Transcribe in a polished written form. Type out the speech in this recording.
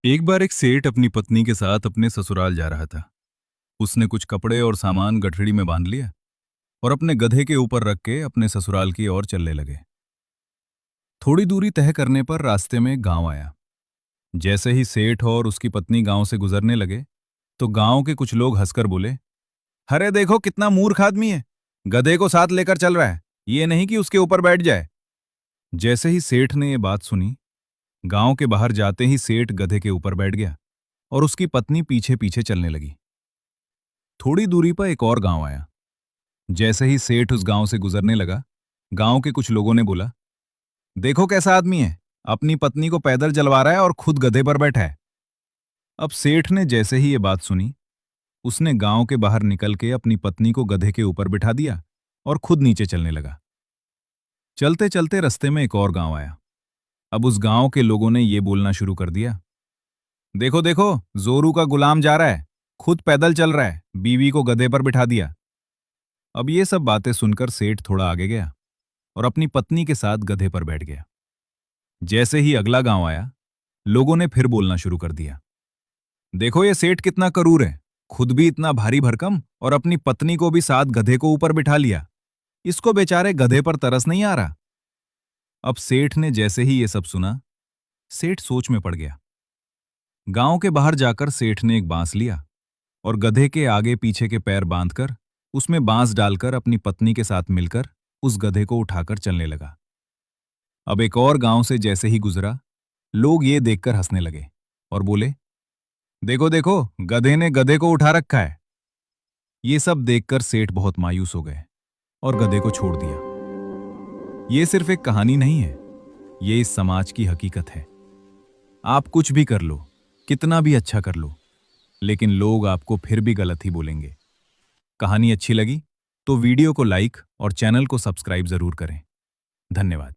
एक बार एक सेठ अपनी पत्नी के साथ अपने ससुराल जा रहा था। उसने कुछ कपड़े और सामान गठड़ी में बांध लिया और अपने गधे के ऊपर रख के अपने ससुराल की ओर चलने लगे। थोड़ी दूरी तय करने पर रास्ते में एक गांव आया। जैसे ही सेठ और उसकी पत्नी गांव से गुजरने लगे तो गांव के कुछ लोग हंसकर बोले, अरे देखो कितना मूर्ख आदमी है, गधे को साथ लेकर चल रहा है, ये नहीं कि उसके ऊपर बैठ जाए। जैसे ही सेठ ने ये बात सुनी, गांव के बाहर जाते ही सेठ गधे के ऊपर बैठ गया और उसकी पत्नी पीछे पीछे चलने लगी। थोड़ी दूरी पर एक और गांव आया। जैसे ही सेठ उस गांव से गुजरने लगा, गांव के कुछ लोगों ने बोला, देखो कैसा आदमी है, अपनी पत्नी को पैदल जलवा रहा है और खुद गधे पर बैठा है। अब सेठ ने जैसे ही ये बात सुनी, उसने गांव के बाहर निकल के अपनी पत्नी को गधे के ऊपर बिठा दिया और खुद नीचे चलने लगा। चलते चलते रास्ते में एक और गांव आया। अब उस गांव के लोगों ने ये बोलना शुरू कर दिया, देखो देखो, जोरू का गुलाम जा रहा है, खुद पैदल चल रहा है, बीवी को गधे पर बिठा दिया। अब ये सब बातें सुनकर सेठ थोड़ा आगे गया और अपनी पत्नी के साथ गधे पर बैठ गया। जैसे ही अगला गांव आया, लोगों ने फिर बोलना शुरू कर दिया, देखो ये सेठ कितना करूर है, खुद भी इतना भारी भरकम और अपनी पत्नी को भी साथ गधे को ऊपर बिठा लिया, इसको बेचारे गधे पर तरस नहीं आ रहा। अब सेठ ने जैसे ही ये सब सुना, सेठ सोच में पड़ गया। गांव के बाहर जाकर सेठ ने एक बांस लिया और गधे के आगे पीछे के पैर बांधकर उसमें बांस डालकर अपनी पत्नी के साथ मिलकर उस गधे को उठाकर चलने लगा। अब एक और गांव से जैसे ही गुजरा, लोग ये देखकर हंसने लगे और बोले, देखो देखो, गधे ने गधे को उठा रखा है। ये सब देखकर सेठ बहुत मायूस हो गए और गधे को छोड़ दिया। ये सिर्फ एक कहानी नहीं है, ये इस समाज की हकीकत है। आप कुछ भी कर लो, कितना भी अच्छा कर लो, लेकिन लोग आपको फिर भी गलत ही बोलेंगे। कहानी अच्छी लगी तो वीडियो को लाइक और चैनल को सब्सक्राइब जरूर करें। धन्यवाद।